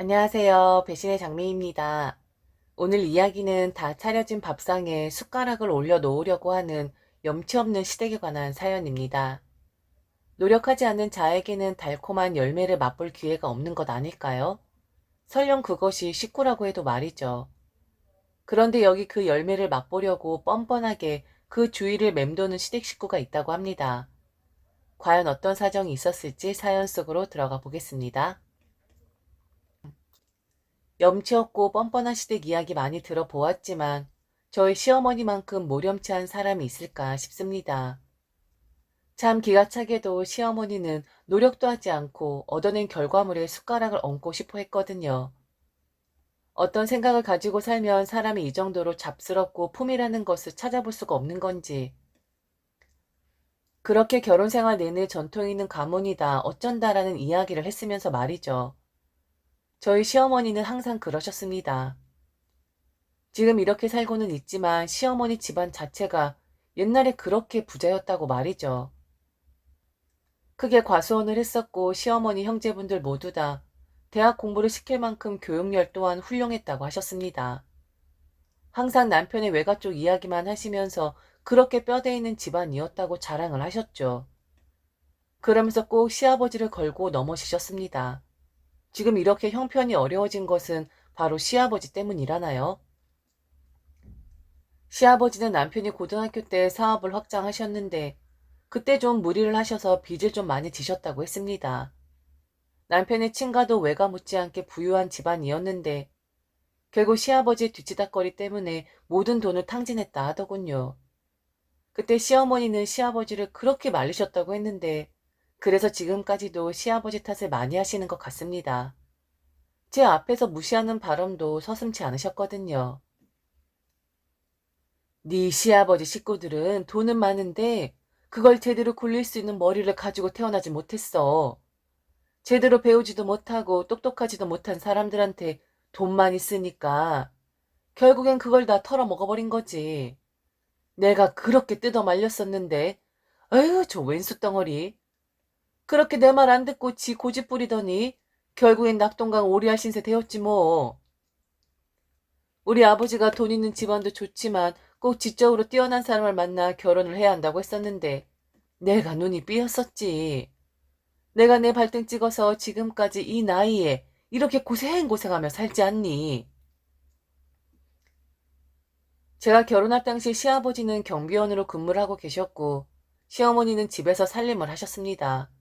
안녕하세요. 배신의 장미입니다. 오늘 이야기는 다 차려진 밥상에 숟가락을 올려 놓으려고 하는 염치 없는 시댁에 관한 사연입니다. 노력하지 않는 자에게는 달콤한 열매를 맛볼 기회가 없는 것 아닐까요? 설령 그것이 식구라고 해도 말이죠. 그런데 여기 그 열매를 맛보려고 뻔뻔하게 그 주위를 맴도는 시댁 식구가 있다고 합니다. 과연 어떤 사정이 있었을지 사연 속으로 들어가 보겠습니다. 염치 없고 뻔뻔한 시댁 이야기 많이 들어보았지만 저희 시어머니만큼 모렴치한 사람이 있을까 싶습니다. 참 기가 차게도 시어머니는 노력도 하지 않고 얻어낸 결과물에 숟가락을 얹고 싶어 했거든요. 어떤 생각을 가지고 살면 사람이 이 정도로 잡스럽고 품이라는 것을 찾아볼 수가 없는 건지, 그렇게 결혼 생활 내내 전통 있는 가문이다 어쩐다라는 이야기를 했으면서 말이죠. 저희 시어머니는 항상 그러셨습니다. 지금 이렇게 살고는 있지만 시어머니 집안 자체가 옛날에 그렇게 부자였다고 말이죠. 크게 과수원을 했었고 시어머니 형제분들 모두 다 대학 공부를 시킬 만큼 교육열 또한 훌륭했다고 하셨습니다. 항상 남편의 외가 쪽 이야기만 하시면서 그렇게 뼈대 있는 집안이었다고 자랑을 하셨죠. 그러면서 꼭 시아버지를 걸고 넘어지셨습니다. 지금 이렇게 형편이 어려워진 것은 바로 시아버지 때문이라나요? 시아버지는 남편이 고등학교 때 사업을 확장하셨는데 그때 좀 무리를 하셔서 빚을 좀 많이 지셨다고 했습니다. 남편의 친가도 외가 못지않게 부유한 집안이었는데 결국 시아버지의 뒤치다꺼리 때문에 모든 돈을 탕진했다 하더군요. 그때 시어머니는 시아버지를 그렇게 말리셨다고 했는데 그래서 지금까지도 시아버지 탓을 많이 하시는 것 같습니다. 제 앞에서 무시하는 발언도 서슴지 않으셨거든요. 네 시아버지 식구들은 돈은 많은데 그걸 제대로 굴릴 수 있는 머리를 가지고 태어나지 못했어. 제대로 배우지도 못하고 똑똑하지도 못한 사람들한테 돈만 있으니까 결국엔 그걸 다 털어먹어버린 거지. 내가 그렇게 뜯어 말렸었는데 아유 저 왼수 덩어리. 그렇게 내 말 안 듣고 지 고집 부리더니 결국엔 낙동강 오리알 신세 되었지 뭐. 우리 아버지가 돈 있는 집안도 좋지만 꼭 지적으로 뛰어난 사람을 만나 결혼을 해야 한다고 했었는데 내가 눈이 삐었었지. 내가 내 발등 찍어서 지금까지 이 나이에 이렇게 고생고생하며 살지 않니? 제가 결혼할 당시 시아버지는 경비원으로 근무를 하고 계셨고 시어머니는 집에서 살림을 하셨습니다.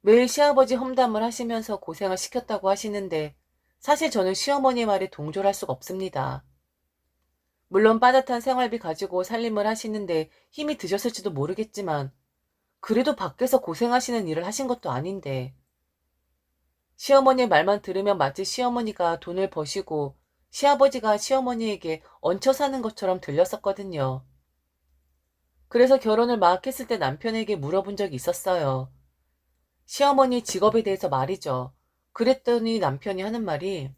매일 시아버지 험담을 하시면서 고생을 시켰다고 하시는데 사실 저는 시어머니 말에 동조를 할 수가 없습니다. 물론 빠듯한 생활비 가지고 살림을 하시는데 힘이 드셨을지도 모르겠지만 그래도 밖에서 고생하시는 일을 하신 것도 아닌데 시어머니의 말만 들으면 마치 시어머니가 돈을 버시고 시아버지가 시어머니에게 얹혀 사는 것처럼 들렸었거든요. 그래서 결혼을 막 했을 때 남편에게 물어본 적이 있었어요. 시어머니 직업에 대해서 말이죠. 그랬더니 남편이 하는 말이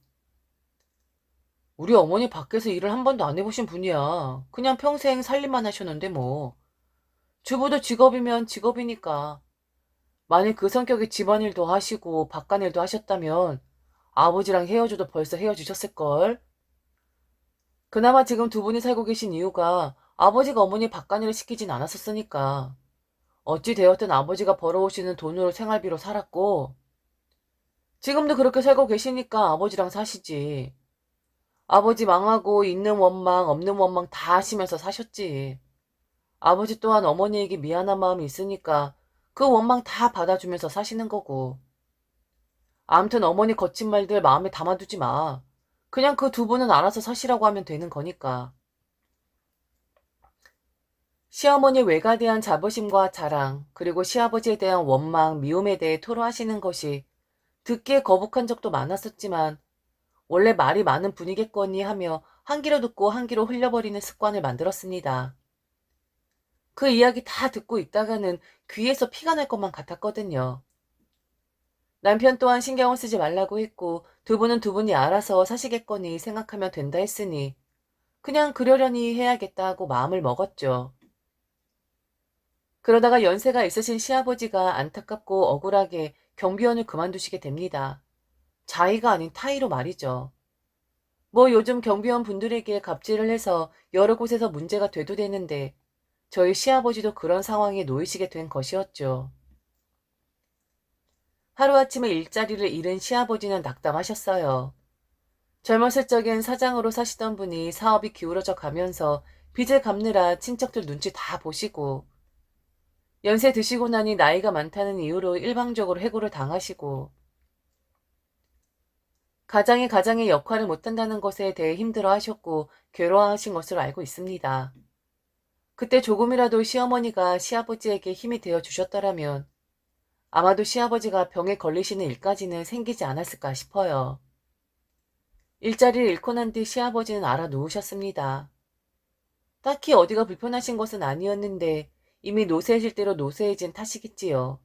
우리 어머니 밖에서 일을 한 번도 안 해보신 분이야. 그냥 평생 살림만 하셨는데 뭐. 주부도 직업이면 직업이니까. 만일 그 성격의 집안일도 하시고 바깥일도 하셨다면 아버지랑 헤어져도 벌써 헤어지셨을걸? 그나마 지금 두 분이 살고 계신 이유가 아버지가 어머니 바깥일을 시키진 않았었으니까. 어찌 되었든 아버지가 벌어오시는 돈으로 생활비로 살았고 지금도 그렇게 살고 계시니까 아버지랑 사시지. 아버지 망하고 있는 원망 없는 원망 다 하시면서 사셨지. 아버지 또한 어머니에게 미안한 마음이 있으니까 그 원망 다 받아주면서 사시는 거고. 암튼 어머니 거친 말들 마음에 담아두지 마. 그냥 그 두 분은 알아서 사시라고 하면 되는 거니까. 시어머니 외가에 대한 자부심과 자랑, 그리고 시아버지에 대한 원망, 미움에 대해 토로하시는 것이 듣기에 거북한 적도 많았었지만 원래 말이 많은 분이겠거니 하며 한 귀로 듣고 한 귀로 흘려버리는 습관을 만들었습니다. 그 이야기 다 듣고 있다가는 귀에서 피가 날 것만 같았거든요. 남편 또한 신경을 쓰지 말라고 했고 두 분은 두 분이 알아서 사시겠거니 생각하면 된다 했으니 그냥 그러려니 해야겠다 하고 마음을 먹었죠. 그러다가 연세가 있으신 시아버지가 안타깝고 억울하게 경비원을 그만두시게 됩니다. 자의가 아닌 타의로 말이죠. 뭐 요즘 경비원 분들에게 갑질을 해서 여러 곳에서 문제가 돼도 되는데 저희 시아버지도 그런 상황에 놓이시게 된 것이었죠. 하루아침에 일자리를 잃은 시아버지는 낙담하셨어요. 젊었을 적엔 사장으로 사시던 분이 사업이 기울어져 가면서 빚을 갚느라 친척들 눈치 다 보시고 연세 드시고 나니 나이가 많다는 이유로 일방적으로 해고를 당하시고 가장이 가장의 역할을 못한다는 것에 대해 힘들어하셨고 괴로워하신 것으로 알고 있습니다. 그때 조금이라도 시어머니가 시아버지에게 힘이 되어 주셨더라면 아마도 시아버지가 병에 걸리시는 일까지는 생기지 않았을까 싶어요. 일자리를 잃고 난 뒤 시아버지는 알아 누우셨습니다. 딱히 어디가 불편하신 것은 아니었는데 이미 노쇠해질 대로 노쇠해진 탓이겠지요.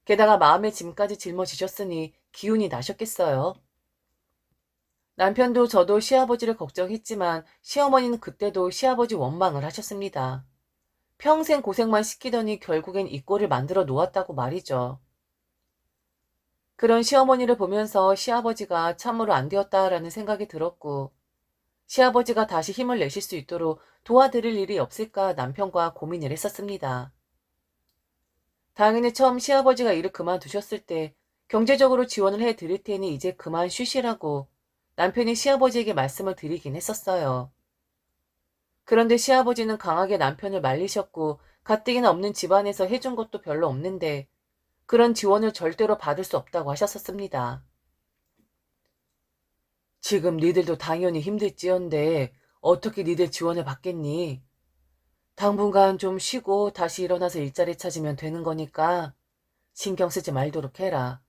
게다가 마음의 짐까지 짊어지셨으니 기운이 나셨겠어요. 남편도 저도 시아버지를 걱정했지만 시어머니는 그때도 시아버지 원망을 하셨습니다. 평생 고생만 시키더니 결국엔 이 꼴을 만들어 놓았다고 말이죠. 그런 시어머니를 보면서 시아버지가 참으로 안 되었다라는 생각이 들었고 시아버지가 다시 힘을 내실 수 있도록 도와드릴 일이 없을까 남편과 고민을 했었습니다. 당연히 처음 시아버지가 일을 그만두셨을 때 경제적으로 지원을 해드릴 테니 이제 그만 쉬시라고 남편이 시아버지에게 말씀을 드리긴 했었어요. 그런데 시아버지는 강하게 남편을 말리셨고 가뜩이나 없는 집안에서 해준 것도 별로 없는데 그런 지원을 절대로 받을 수 없다고 하셨었습니다. 지금 니들도 당연히 힘들지언데 어떻게 니들 지원을 받겠니? 당분간 좀 쉬고 다시 일어나서 일자리 찾으면 되는 거니까 신경 쓰지 말도록 해라.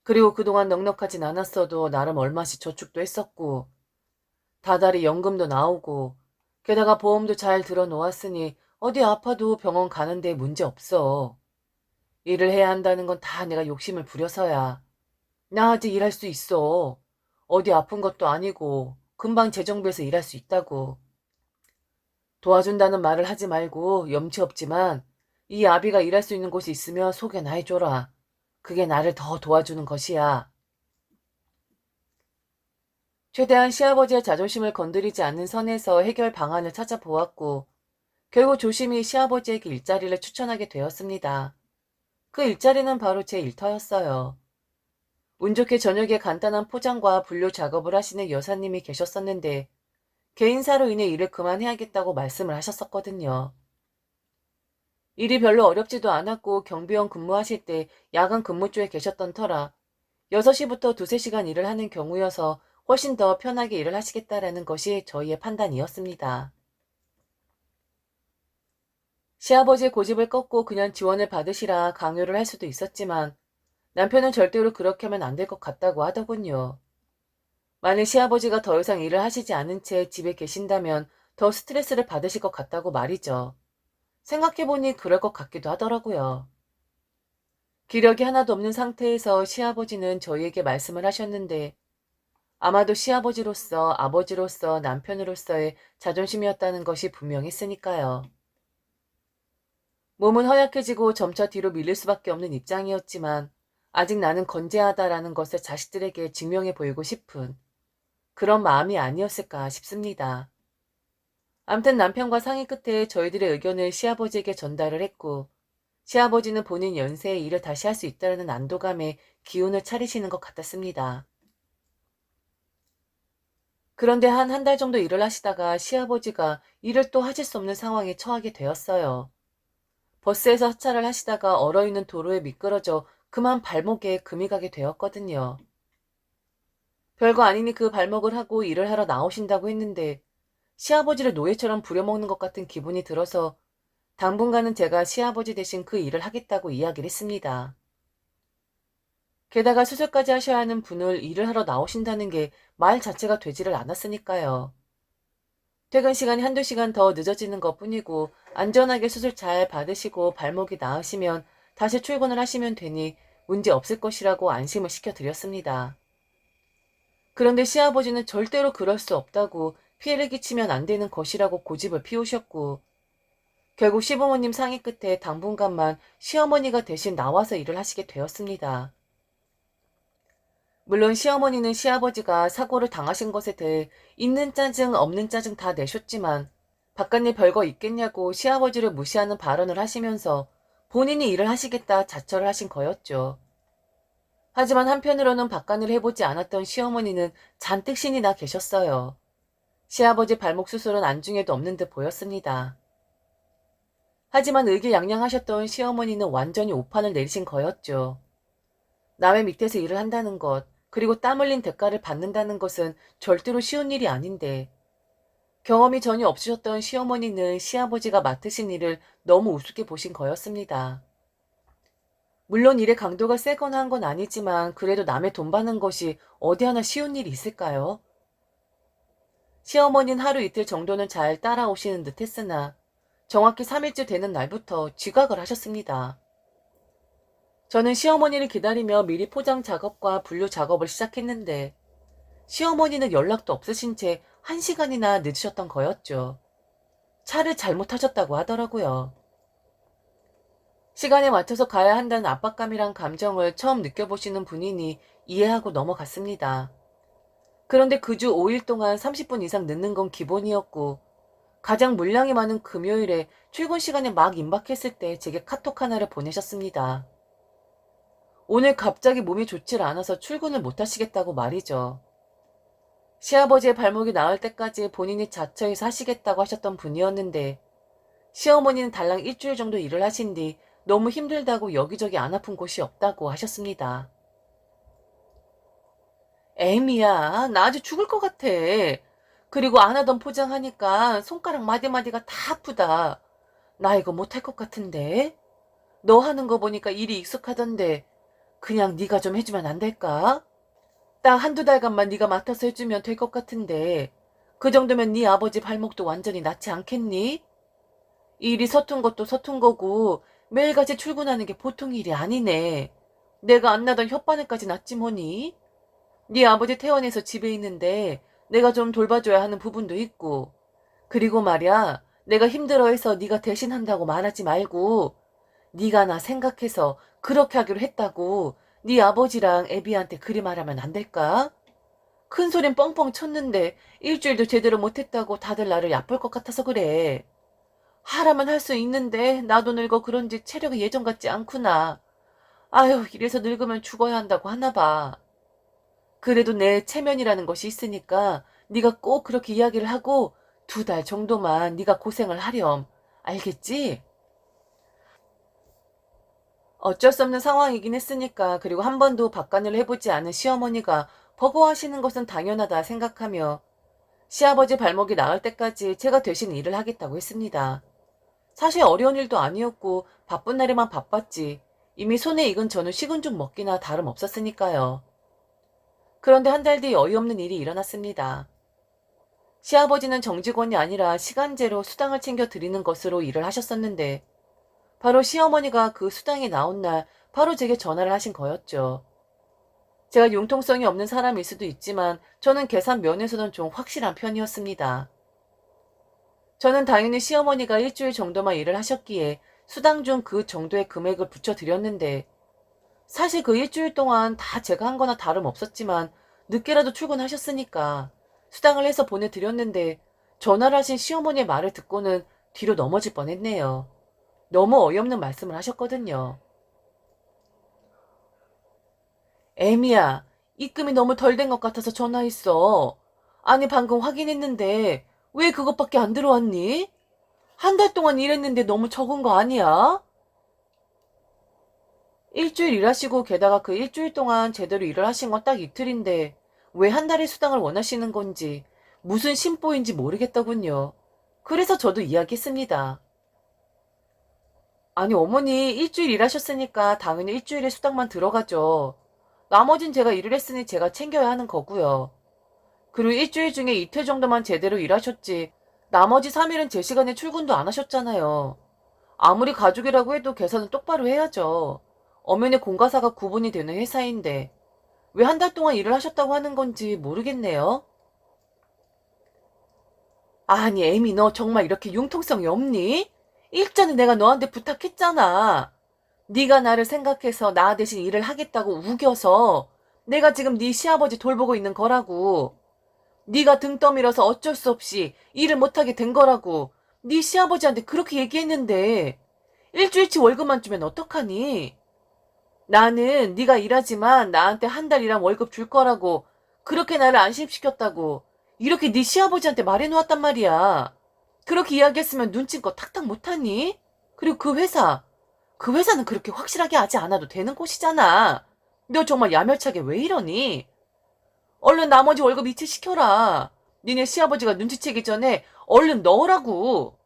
그리고 그동안 넉넉하진 않았어도 나름 얼마씩 저축도 했었고 다달이 연금도 나오고 게다가 보험도 잘 들어놓았으니 어디 아파도 병원 가는데 문제 없어. 일을 해야 한다는 건 다 내가 욕심을 부려서야. 나 아직 일할 수 있어. 어디 아픈 것도 아니고 금방 재정비해서 일할 수 있다고. 도와준다는 말을 하지 말고 염치 없지만 이 아비가 일할 수 있는 곳이 있으면 소개나 해줘라. 그게 나를 더 도와주는 것이야. 최대한 시아버지의 자존심을 건드리지 않는 선에서 해결 방안을 찾아보았고 결국 조심히 시아버지에게 일자리를 추천하게 되었습니다. 그 일자리는 바로 제 일터였어요. 운 좋게 저녁에 간단한 포장과 분류 작업을 하시는 여사님이 계셨었는데 개인사로 인해 일을 그만해야겠다고 말씀을 하셨었거든요. 일이 별로 어렵지도 않았고 경비원 근무하실 때 야간 근무 쪽에 계셨던 터라 6시부터 2~3시간 일을 하는 경우여서 훨씬 더 편하게 일을 하시겠다라는 것이 저희의 판단이었습니다. 시아버지의 고집을 꺾고 그냥 지원을 받으시라 강요를 할 수도 있었지만 남편은 절대로 그렇게 하면 안 될 것 같다고 하더군요. 만일 시아버지가 더 이상 일을 하시지 않은 채 집에 계신다면 더 스트레스를 받으실 것 같다고 말이죠. 생각해보니 그럴 것 같기도 하더라고요. 기력이 하나도 없는 상태에서 시아버지는 저희에게 말씀을 하셨는데 아마도 시아버지로서 아버지로서 남편으로서의 자존심이었다는 것이 분명했으니까요. 몸은 허약해지고 점차 뒤로 밀릴 수밖에 없는 입장이었지만 아직 나는 건재하다라는 것을 자식들에게 증명해 보이고 싶은 그런 마음이 아니었을까 싶습니다. 암튼 남편과 상의 끝에 저희들의 의견을 시아버지에게 전달을 했고 시아버지는 본인 연세에 일을 다시 할 수 있다는 안도감에 기운을 차리시는 것 같았습니다. 그런데 한 달 정도 일을 하시다가 시아버지가 일을 또 하실 수 없는 상황에 처하게 되었어요. 버스에서 하차를 하시다가 얼어있는 도로에 미끄러져 그만 발목에 금이 가게 되었거든요. 별거 아니니 그 발목을 하고 일을 하러 나오신다고 했는데 시아버지를 노예처럼 부려먹는 것 같은 기분이 들어서 당분간은 제가 시아버지 대신 그 일을 하겠다고 이야기를 했습니다. 게다가 수술까지 하셔야 하는 분을 일을 하러 나오신다는 게 말 자체가 되지를 않았으니까요. 퇴근 시간이 1~2시간 더 늦어지는 것뿐이고 안전하게 수술 잘 받으시고 발목이 나으시면 다시 출근을 하시면 되니 문제 없을 것이라고 안심을 시켜드렸습니다. 그런데 시아버지는 절대로 그럴 수 없다고 피해를 끼치면 안 되는 것이라고 고집을 피우셨고 결국 시부모님 상의 끝에 당분간만 시어머니가 대신 나와서 일을 하시게 되었습니다. 물론 시어머니는 시아버지가 사고를 당하신 것에 대해 있는 짜증 없는 짜증 다 내셨지만 바깥일 별거 있겠냐고 시아버지를 무시하는 발언을 하시면서 본인이 일을 하시겠다 자처를 하신 거였죠. 하지만 한편으로는 바깥일 해보지 않았던 시어머니는 잔뜩 신이 나 계셨어요. 시아버지 발목 수술은 안중에도 없는 듯 보였습니다. 하지만 의기양양하셨던 시어머니는 완전히 오판을 내리신 거였죠. 남의 밑에서 일을 한다는 것, 그리고 땀 흘린 대가를 받는다는 것은 절대로 쉬운 일이 아닌데 경험이 전혀 없으셨던 시어머니는 시아버지가 맡으신 일을 너무 우습게 보신 거였습니다. 물론 일의 강도가 세거나 한 건 아니지만 그래도 남의 돈 받는 것이 어디 하나 쉬운 일이 있을까요? 시어머니는 하루 이틀 정도는 잘 따라오시는 듯 했으나 정확히 3일째 되는 날부터 지각을 하셨습니다. 저는 시어머니를 기다리며 미리 포장 작업과 분류 작업을 시작했는데 시어머니는 연락도 없으신 채 1시간이나 늦으셨던 거였죠. 차를 잘못하셨다고 하더라고요. 시간에 맞춰서 가야 한다는 압박감이란 감정을 처음 느껴보시는 분이니 이해하고 넘어갔습니다. 그런데 그 주 5일 동안 30분 이상 늦는 건 기본이었고 가장 물량이 많은 금요일에 출근 시간에 막 임박했을 때 제게 카톡 하나를 보내셨습니다. 오늘 갑자기 몸이 좋질 않아서 출근을 못 하시겠다고 말이죠. 시아버지의 발목이 나을 때까지 본인이 자처해서 하시겠다고 하셨던 분이었는데 시어머니는 달랑 일주일 정도 일을 하신 뒤 너무 힘들다고 여기저기 안 아픈 곳이 없다고 하셨습니다. 애미야, 나 아주 죽을 것 같아. 그리고 안 하던 포장하니까 손가락 마디마디가 다 아프다. 나 이거 못할 것 같은데? 너 하는 거 보니까 일이 익숙하던데 그냥 네가 좀 해주면 안 될까? 딱 한두 달간만 네가 맡아서 해주면 될 것 같은데 그 정도면 네 아버지 발목도 완전히 낫지 않겠니? 일이 서툰 것도 서툰 거고 매일같이 출근하는 게 보통 일이 아니네. 내가 안 나던 혓바늘까지 났지 뭐니? 네 아버지 퇴원해서 집에 있는데 내가 좀 돌봐줘야 하는 부분도 있고 그리고 말야 내가 힘들어해서 네가 대신 한다고 말하지 말고 네가 나 생각해서 그렇게 하기로 했다고 네 아버지랑 애비한테 그리 말하면 안 될까? 큰 소린 뻥뻥 쳤는데 일주일도 제대로 못했다고 다들 나를 얕볼 것 같아서 그래. 하라면 할 수 있는데 나도 늙어 그런지 체력이 예전 같지 않구나. 아휴 이래서 늙으면 죽어야 한다고 하나 봐. 그래도 내 체면이라는 것이 있으니까 네가 꼭 그렇게 이야기를 하고 2달 정도만 네가 고생을 하렴. 알겠지? 어쩔 수 없는 상황이긴 했으니까 그리고 한 번도 박간을 해보지 않은 시어머니가 버거워하시는 것은 당연하다 생각하며 시아버지 발목이 나을 때까지 제가 대신 일을 하겠다고 했습니다. 사실 어려운 일도 아니었고 바쁜 날에만 바빴지 이미 손에 익은 저는 식은 죽 먹기나 다름없었으니까요. 그런데 한 달 뒤 어이없는 일이 일어났습니다. 시아버지는 정직원이 아니라 시간제로 수당을 챙겨 드리는 것으로 일을 하셨었는데 바로 시어머니가 그 수당이 나온 날 바로 제게 전화를 하신 거였죠. 제가 융통성이 없는 사람일 수도 있지만 저는 계산 면에서는 좀 확실한 편이었습니다. 저는 당연히 시어머니가 일주일 정도만 일을 하셨기에 수당 중 그 정도의 금액을 붙여드렸는데 사실 그 일주일 동안 다 제가 한 거나 다름없었지만 늦게라도 출근하셨으니까 수당을 해서 보내드렸는데 전화를 하신 시어머니의 말을 듣고는 뒤로 넘어질 뻔했네요. 너무 어이없는 말씀을 하셨거든요. 애미야, 입금이 너무 덜 된 것 같아서 전화했어. 아니 방금 확인했는데 왜 그것밖에 안 들어왔니? 한 달 동안 일했는데 너무 적은 거 아니야? 일주일 일하시고 게다가 그 일주일 동안 제대로 일을 하신 건 딱 이틀인데 왜 한 달의 수당을 원하시는 건지 무슨 심보인지 모르겠더군요. 그래서 저도 이야기했습니다. 아니 어머니 일주일 일하셨으니까 당연히 일주일에 수당만 들어가죠. 나머진 제가 일을 했으니 제가 챙겨야 하는 거고요. 그리고 일주일 중에 이틀 정도만 제대로 일하셨지 나머지 3일은 제 시간에 출근도 안 하셨잖아요. 아무리 가족이라고 해도 계산은 똑바로 해야죠. 엄연히 공과사가 구분이 되는 회사인데 왜 한 달 동안 일을 하셨다고 하는 건지 모르겠네요. 아니 애미 너 정말 이렇게 융통성이 없니? 일전에 내가 너한테 부탁했잖아. 네가 나를 생각해서 나 대신 일을 하겠다고 우겨서 내가 지금 네 시아버지 돌보고 있는 거라고. 네가 등 떠밀어서 어쩔 수 없이 일을 못하게 된 거라고. 네 시아버지한테 그렇게 얘기했는데 일주일치 월급만 주면 어떡하니? 나는 네가 일하지만 나한테 한 달 일한 월급 줄 거라고 그렇게 나를 안심시켰다고 이렇게 네 시아버지한테 말해놓았단 말이야. 그렇게 이야기했으면 눈치껏 탁탁 못하니? 그리고 그 회사는 그렇게 확실하게 하지 않아도 되는 곳이잖아. 너 정말 야멸차게 왜 이러니? 얼른 나머지 월급 이체시켜라. 니네 시아버지가 눈치채기 전에 얼른 넣으라고.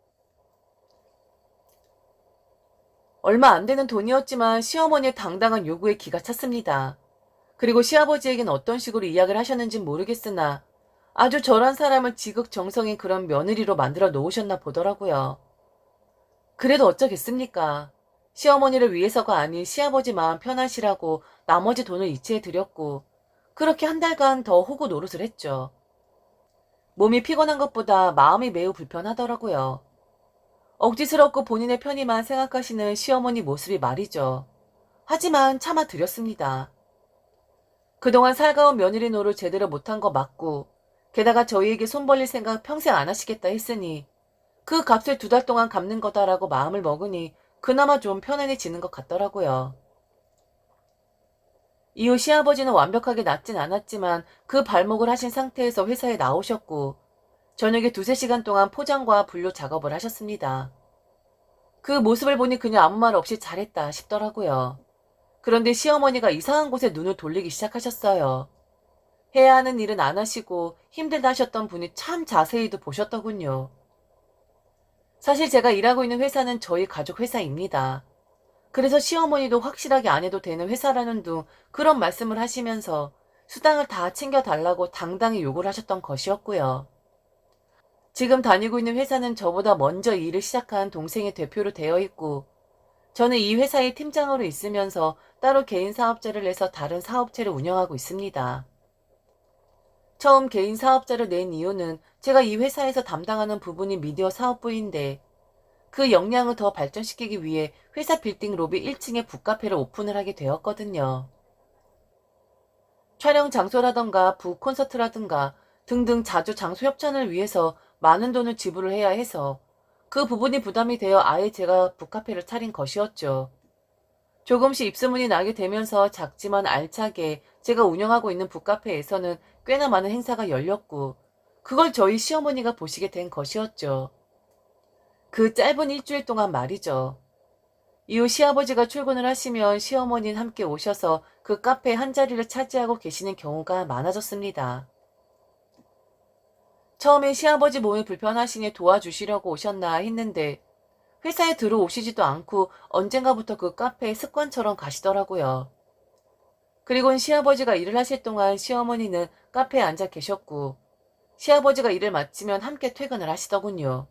얼마 안 되는 돈이었지만 시어머니의 당당한 요구에 기가 찼습니다. 그리고 시아버지에겐 어떤 식으로 이야기를 하셨는진 모르겠으나 아주 저런 사람을 지극정성인 그런 며느리로 만들어 놓으셨나 보더라고요. 그래도 어쩌겠습니까? 시어머니를 위해서가 아닌 시아버지 마음 편하시라고 나머지 돈을 이체해 드렸고 그렇게 한 달간 더 호구 노릇을 했죠. 몸이 피곤한 것보다 마음이 매우 불편하더라고요. 억지스럽고 본인의 편의만 생각하시는 시어머니 모습이 말이죠. 하지만 참아드렸습니다. 그동안 살가운 며느리 노릇 제대로 못한 거 맞고 게다가 저희에게 손 벌릴 생각 평생 안 하시겠다 했으니 그 값을 2달 동안 갚는 거다라고 마음을 먹으니 그나마 좀 편안해지는 것 같더라고요. 이후 시아버지는 완벽하게 낫진 않았지만 그 발목을 하신 상태에서 회사에 나오셨고 저녁에 2~3시간 동안 포장과 분류 작업을 하셨습니다. 그 모습을 보니 그냥 아무 말 없이 잘했다 싶더라고요. 그런데 시어머니가 이상한 곳에 눈을 돌리기 시작하셨어요. 해야 하는 일은 안 하시고 힘들다 하셨던 분이 참 자세히도 보셨더군요. 사실 제가 일하고 있는 회사는 저희 가족 회사입니다. 그래서 시어머니도 확실하게 안 해도 되는 회사라는 둥 그런 말씀을 하시면서 수당을 다 챙겨달라고 당당히 요구를 하셨던 것이었고요. 지금 다니고 있는 회사는 저보다 먼저 일을 시작한 동생의 대표로 되어 있고 저는 이 회사의 팀장으로 있으면서 따로 개인 사업자를 내서 다른 사업체를 운영하고 있습니다. 처음 개인 사업자를 낸 이유는 제가 이 회사에서 담당하는 부분이 미디어 사업부인데 그 역량을 더 발전시키기 위해 회사 빌딩 로비 1층에 북카페를 오픈을 하게 되었거든요. 촬영 장소라던가 북콘서트라든가 등등 자주 장소 협찬을 위해서 많은 돈을 지불을 해야 해서 그 부분이 부담이 되어 아예 제가 북카페를 차린 것이었죠. 조금씩 입소문이 나게 되면서 작지만 알차게 제가 운영하고 있는 북카페에서는 꽤나 많은 행사가 열렸고 그걸 저희 시어머니가 보시게 된 것이었죠. 그 짧은 일주일 동안 말이죠. 이후 시아버지가 출근을 하시면 시어머니는 함께 오셔서 그 카페 한자리를 차지하고 계시는 경우가 많아졌습니다. 처음에 시아버지 몸이 불편하시니 도와주시려고 오셨나 했는데 회사에 들어오시지도 않고 언젠가부터 그 카페에 습관처럼 가시더라고요. 그리고는 시아버지가 일을 하실 동안 시어머니는 카페에 앉아 계셨고 시아버지가 일을 마치면 함께 퇴근을 하시더군요.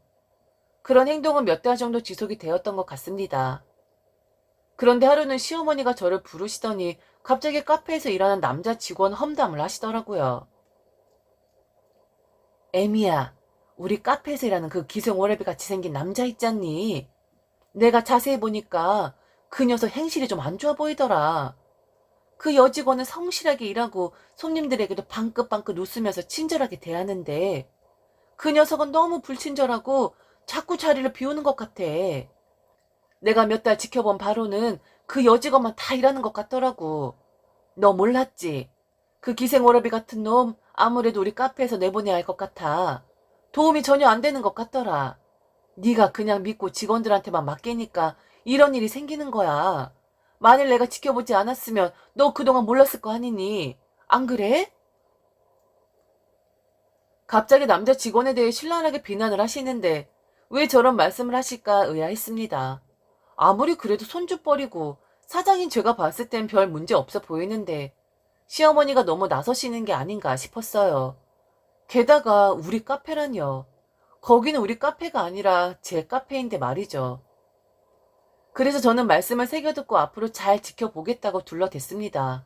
그런 행동은 몇 달 정도 지속이 되었던 것 같습니다. 그런데 하루는 시어머니가 저를 부르시더니 갑자기 카페에서 일하는 남자 직원 험담을 하시더라고요. 에미야, 우리 카페에서 일하는 그 기생오래비 같이 생긴 남자 있잖니? 내가 자세히 보니까 그 녀석 행실이 좀 안 좋아 보이더라. 그 여직원은 성실하게 일하고 손님들에게도 방긋방긋 웃으면서 친절하게 대하는데 그 녀석은 너무 불친절하고 자꾸 자리를 비우는 것 같아. 내가 몇 달 지켜본 바로는 그 여직원만 다 일하는 것 같더라고. 너 몰랐지? 그 기생오라비 같은 놈 아무래도 우리 카페에서 내보내야 할 것 같아. 도움이 전혀 안 되는 것 같더라. 네가 그냥 믿고 직원들한테만 맡기니까 이런 일이 생기는 거야. 만일 내가 지켜보지 않았으면 너 그동안 몰랐을 거 아니니. 안 그래? 갑자기 남자 직원에 대해 신랄하게 비난을 하시는데 왜 저런 말씀을 하실까 의아했습니다. 아무리 그래도 손주뻘이고 사장인 제가 봤을 땐 별 문제 없어 보이는데 시어머니가 너무 나서시는 게 아닌가 싶었어요. 게다가 우리 카페라뇨. 거기는 우리 카페가 아니라 제 카페인데 말이죠. 그래서 저는 말씀을 새겨듣고 앞으로 잘 지켜보겠다고 둘러댔습니다.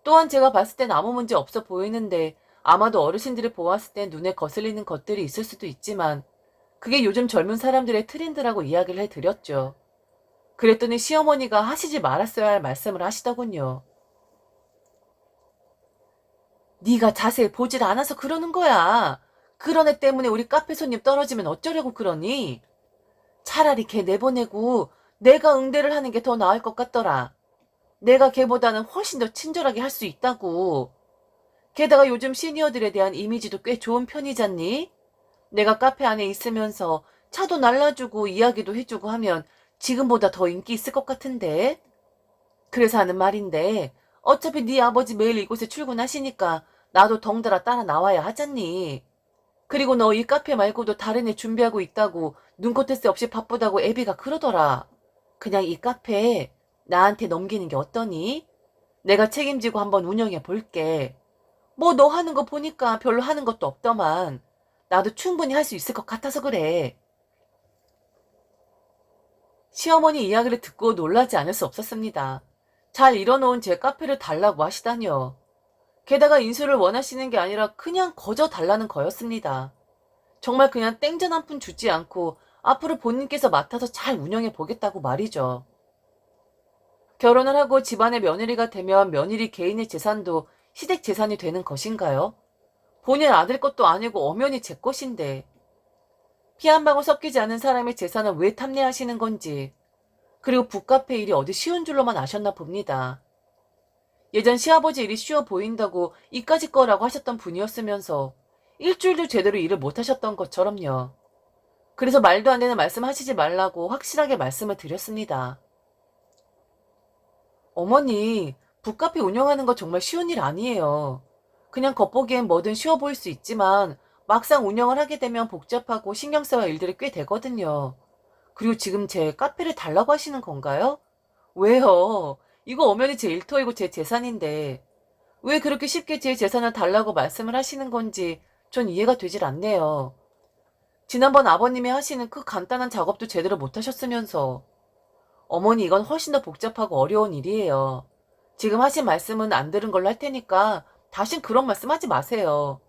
또한 제가 봤을 땐 아무 문제 없어 보이는데 아마도 어르신들이 보았을 땐 눈에 거슬리는 것들이 있을 수도 있지만 그게 요즘 젊은 사람들의 트렌드라고 이야기를 해드렸죠. 그랬더니 시어머니가 하시지 말았어야 할 말씀을 하시더군요. 네가 자세히 보질 않아서 그러는 거야. 그런 애 때문에 우리 카페 손님 떨어지면 어쩌려고 그러니? 차라리 걔 내보내고 내가 응대를 하는 게 더 나을 것 같더라. 내가 걔보다는 훨씬 더 친절하게 할 수 있다고. 게다가 요즘 시니어들에 대한 이미지도 꽤 좋은 편이잖니? 내가 카페 안에 있으면서 차도 날라주고 이야기도 해주고 하면 지금보다 더 인기 있을 것 같은데? 그래서 하는 말인데 어차피 네 아버지 매일 이곳에 출근하시니까 나도 덩달아 따라 나와야 하잖니. 그리고 너 이 카페 말고도 다른 애 준비하고 있다고 눈코 뜰 새 없이 바쁘다고 애비가 그러더라. 그냥 이 카페 나한테 넘기는 게 어떠니? 내가 책임지고 한번 운영해 볼게. 뭐 너 하는 거 보니까 별로 하는 것도 없더만. 나도 충분히 할 수 있을 것 같아서 그래. 시어머니 이야기를 듣고 놀라지 않을 수 없었습니다. 잘 일어놓은 제 카페를 달라고 하시다니요. 게다가 인수를 원하시는 게 아니라 그냥 거저 달라는 거였습니다. 정말 그냥 땡전 한 푼 주지 않고 앞으로 본인께서 맡아서 잘 운영해 보겠다고 말이죠. 결혼을 하고 집안의 며느리가 되면 며느리 개인의 재산도 시댁 재산이 되는 것인가요? 본인 아들 것도 아니고 엄연히 제 것인데 피 한 방울 섞이지 않은 사람의 재산을 왜 탐내하시는 건지, 그리고 북카페 일이 어디 쉬운 줄로만 아셨나 봅니다. 예전 시아버지 일이 쉬워 보인다고 이까짓 거라고 하셨던 분이었으면서 일주일도 제대로 일을 못하셨던 것처럼요. 그래서 말도 안 되는 말씀 하시지 말라고 확실하게 말씀을 드렸습니다. 어머니, 북카페 운영하는 거 정말 쉬운 일 아니에요. 그냥 겉보기엔 뭐든 쉬워 보일 수 있지만 막상 운영을 하게 되면 복잡하고 신경 써야 할 일들이 꽤 되거든요. 그리고 지금 제 카페를 달라고 하시는 건가요? 왜요? 이거 엄연히 제 일터이고 제 재산인데 왜 그렇게 쉽게 제 재산을 달라고 말씀을 하시는 건지 전 이해가 되질 않네요. 지난번 아버님이 하시는 그 간단한 작업도 제대로 못 하셨으면서. 어머니, 이건 훨씬 더 복잡하고 어려운 일이에요. 지금 하신 말씀은 안 들은 걸로 할 테니까 다신 그런 말씀 하지 마세요.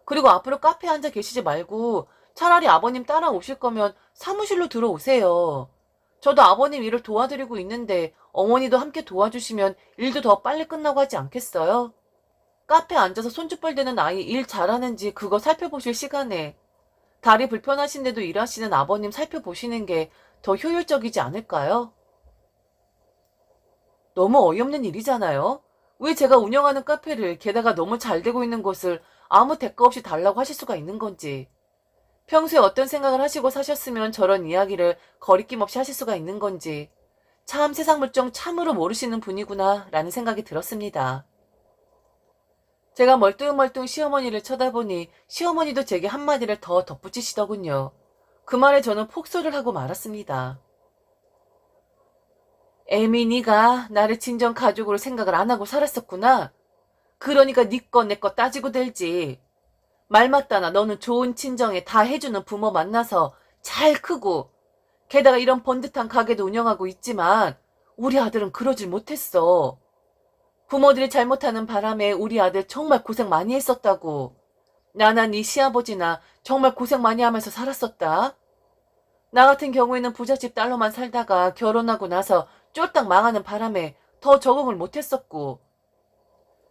그리고 앞으로 카페에 앉아 계시지 말고 차라리 아버님 따라오실 거면 사무실로 들어오세요. 저도 아버님 일을 도와드리고 있는데 어머니도 함께 도와주시면 일도 더 빨리 끝나고 하지 않겠어요? 카페에 앉아서 손짓벌 대는 아이 일 잘하는지 그거 살펴보실 시간에 다리 불편하신데도 일하시는 아버님 살펴보시는 게 더 효율적이지 않을까요? 너무 어이없는 일이잖아요. 왜 제가 운영하는 카페를, 게다가 너무 잘 되고 있는 곳을 아무 대가 없이 달라고 하실 수가 있는 건지, 평소에 어떤 생각을 하시고 사셨으면 저런 이야기를 거리낌 없이 하실 수가 있는 건지, 참 세상 물정 참으로 모르시는 분이구나 라는 생각이 들었습니다. 제가 멀뚱멀뚱 시어머니를 쳐다보니 시어머니도 제게 한마디를 더 덧붙이시더군요. 그 말에 저는 폭소를 하고 말았습니다. 애미, 네가 나를 친정 가족으로 생각을 안 하고 살았었구나. 그러니까 네 거 내 거 따지고 들지. 말 맞다나 너는 좋은 친정에 다 해주는 부모 만나서 잘 크고, 게다가 이런 번듯한 가게도 운영하고 있지만 우리 아들은 그러질 못했어. 부모들이 잘못하는 바람에 우리 아들 정말 고생 많이 했었다고. 나나 네 시아버지나 정말 고생 많이 하면서 살았었다. 나 같은 경우에는 부잣집 딸로만 살다가 결혼하고 나서 쫄딱 망하는 바람에 더 적응을 못했었고,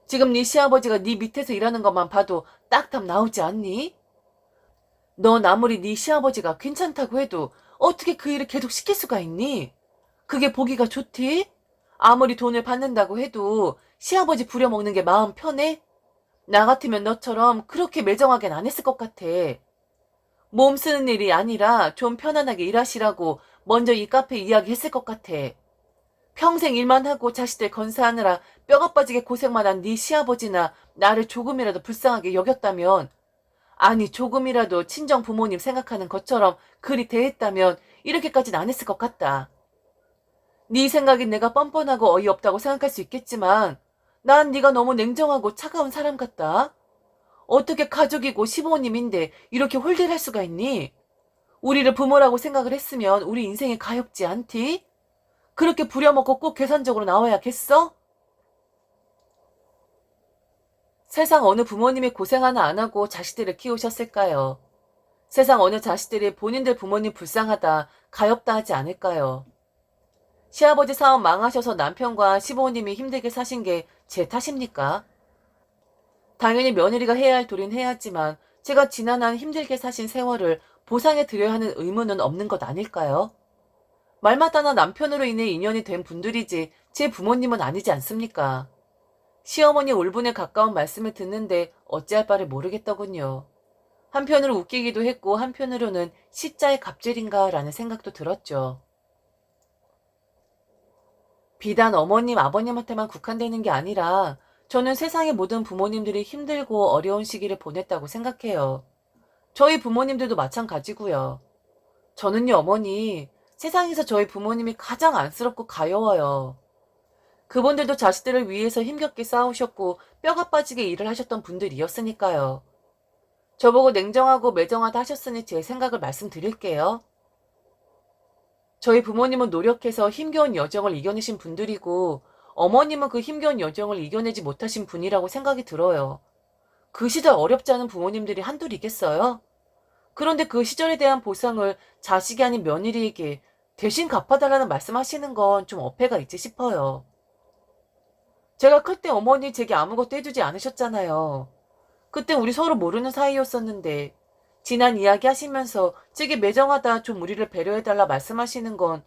지금 네 시아버지가 네 밑에서 일하는 것만 봐도 딱답 나오지 않니? 넌 아무리 네 시아버지가 괜찮다고 해도 어떻게 그 일을 계속 시킬 수가 있니? 그게 보기가 좋디? 아무리 돈을 받는다고 해도 시아버지 부려먹는 게 마음 편해? 나 같으면 너처럼 그렇게 매정하게는 안 했을 것 같아. 몸 쓰는 일이 아니라 좀 편안하게 일하시라고 먼저 이 카페 이야기했을 것 같아. 평생 일만 하고 자식들 건사하느라 뼈가 빠지게 고생만 한 네 시아버지나 나를 조금이라도 불쌍하게 여겼다면, 아니 조금이라도 친정 부모님 생각하는 것처럼 그리 대했다면 이렇게까지는 안 했을 것 같다. 네 생각엔 내가 뻔뻔하고 어이없다고 생각할 수 있겠지만 난 네가 너무 냉정하고 차가운 사람 같다. 어떻게 가족이고 시부모님인데 이렇게 홀대할 수가 있니? 우리를 부모라고 생각을 했으면 우리 인생이 가엾지 않디? 그렇게 부려먹고 꼭 계산적으로 나와야겠어? 세상 어느 부모님이 고생 하나 안 하고 자식들을 키우셨을까요? 세상 어느 자식들이 본인들 부모님 불쌍하다, 가엾다 하지 않을까요? 시아버지 사업 망하셔서 남편과 시부모님이 힘들게 사신 게 제 탓입니까? 당연히 며느리가 해야 할 도리는 해야지만 제가 지난 한 힘들게 사신 세월을 보상해 드려야 하는 의무는 없는 것 아닐까요? 말마따나 남편으로 인해 인연이 된 분들이지 제 부모님은 아니지 않습니까? 시어머니 울분에 가까운 말씀을 듣는데 어찌할 바를 모르겠더군요. 한편으로 웃기기도 했고 한편으로는 시자의 갑질인가라는 생각도 들었죠. 비단 어머님, 아버님한테만 국한되는 게 아니라 저는 세상의 모든 부모님들이 힘들고 어려운 시기를 보냈다고 생각해요. 저희 부모님들도 마찬가지고요. 저는요, 어머니, 세상에서 저희 부모님이 가장 안쓰럽고 가여워요. 그분들도 자식들을 위해서 힘겹게 싸우셨고 뼈가 빠지게 일을 하셨던 분들이었으니까요. 저보고 냉정하고 매정하다 하셨으니 제 생각을 말씀드릴게요. 저희 부모님은 노력해서 힘겨운 여정을 이겨내신 분들이고 어머님은 그 힘겨운 여정을 이겨내지 못하신 분이라고 생각이 들어요. 그 시절 어렵지 않은 부모님들이 한둘이겠어요? 그런데 그 시절에 대한 보상을 자식이 아닌 며느리에게 대신 갚아달라는 말씀하시는 건 좀 어폐가 있지 싶어요. 제가 클 때 어머니 제게 아무것도 해주지 않으셨잖아요. 그때 우리 서로 모르는 사이였었는데 지난 이야기 하시면서 제게 매정하다 좀 우리를 배려해달라 말씀하시는 건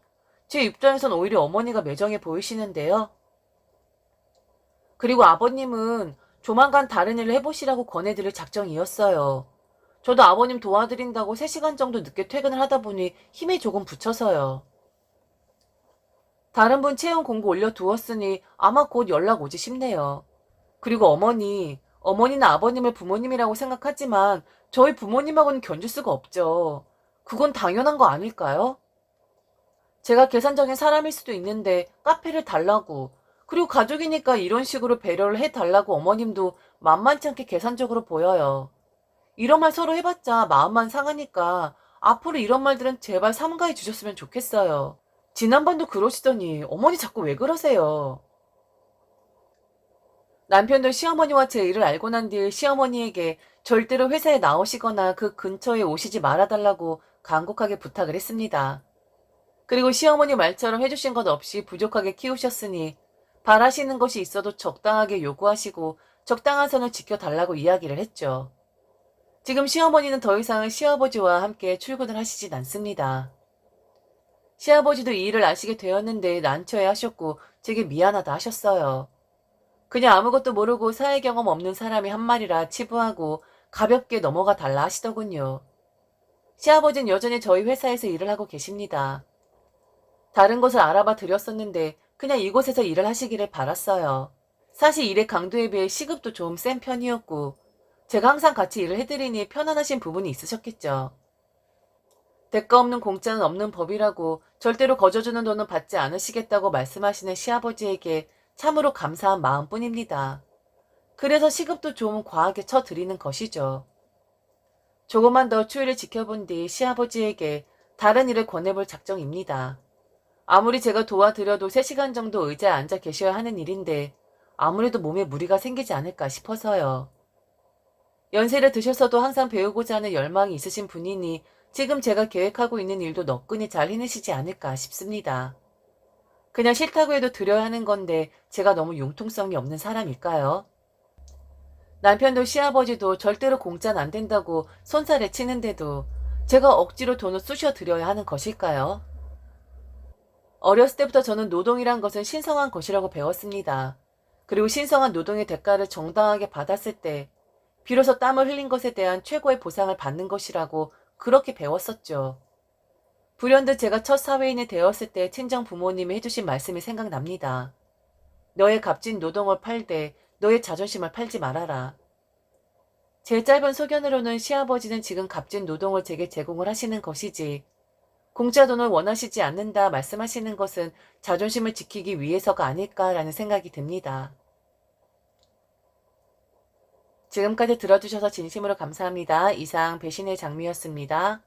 제 입장에선 오히려 어머니가 매정해 보이시는데요. 그리고 아버님은 조만간 다른 일을 해보시라고 권해드릴 작정이었어요. 저도 아버님 도와드린다고 3시간 정도 늦게 퇴근을 하다 보니 힘이 조금 붙여서요. 다른 분 채용 공고 올려두었으니 아마 곧 연락 오지 싶네요. 그리고 어머니는 아버님을 부모님이라고 생각하지만 저희 부모님하고는 견줄 수가 없죠. 그건 당연한 거 아닐까요? 제가 계산적인 사람일 수도 있는데 카페를 달라고, 그리고 가족이니까 이런 식으로 배려를 해달라고 어머님도 만만치 않게 계산적으로 보여요. 이런 말 서로 해봤자 마음만 상하니까 앞으로 이런 말들은 제발 삼가해 주셨으면 좋겠어요. 지난번도 그러시더니 어머니 자꾸 왜 그러세요? 남편도 시어머니와 제 일을 알고 난 뒤 시어머니에게 절대로 회사에 나오시거나 그 근처에 오시지 말아달라고 간곡하게 부탁을 했습니다. 그리고 시어머니 말처럼 해주신 것 없이 부족하게 키우셨으니 바라시는 것이 있어도 적당하게 요구하시고 적당한 선을 지켜달라고 이야기를 했죠. 지금 시어머니는 더 이상 시아버지와 함께 출근을 하시진 않습니다. 시아버지도 이 일을 아시게 되었는데 난처해 하셨고 제게 미안하다 하셨어요. 그냥 아무것도 모르고 사회 경험 없는 사람이 한 말이라 치부하고 가볍게 넘어가 달라 하시더군요. 시아버지는 여전히 저희 회사에서 일을 하고 계십니다. 다른 곳을 알아봐 드렸었는데 그냥 이곳에서 일을 하시기를 바랐어요. 사실 일의 강도에 비해 시급도 좀 센 편이었고 제가 항상 같이 일을 해드리니 편안하신 부분이 있으셨겠죠. 대가 없는 공짜는 없는 법이라고 절대로 거저주는 돈은 받지 않으시겠다고 말씀하시는 시아버지에게 참으로 감사한 마음뿐입니다. 그래서 시급도 좀 과하게 쳐드리는 것이죠. 조금만 더 추위를 지켜본 뒤 시아버지에게 다른 일을 권해볼 작정입니다. 아무리 제가 도와드려도 3시간 정도 의자에 앉아 계셔야 하는 일인데 아무래도 몸에 무리가 생기지 않을까 싶어서요. 연세를 드셔서도 항상 배우고자 하는 열망이 있으신 분이니 지금 제가 계획하고 있는 일도 너끈히 잘 해내시지 않을까 싶습니다. 그냥 싫다고 해도 드려야 하는 건데 제가 너무 융통성이 없는 사람일까요? 남편도 시아버지도 절대로 공짜는 안 된다고 손살에 치는데도 제가 억지로 돈을 쑤셔 드려야 하는 것일까요? 어렸을 때부터 저는 노동이란 것은 신성한 것이라고 배웠습니다. 그리고 신성한 노동의 대가를 정당하게 받았을 때 비로소 땀을 흘린 것에 대한 최고의 보상을 받는 것이라고 그렇게 배웠었죠. 불현듯 제가 첫 사회인이 되었을 때 친정 부모님이 해주신 말씀이 생각납니다. 너의 값진 노동을 팔되 너의 자존심을 팔지 말아라. 제 짧은 소견으로는 시아버지는 지금 값진 노동을 제게 제공을 하시는 것이지 공짜 돈을 원하시지 않는다 말씀하시는 것은 자존심을 지키기 위해서가 아닐까라는 생각이 듭니다. 지금까지 들어주셔서 진심으로 감사합니다. 이상 배신의 장미였습니다.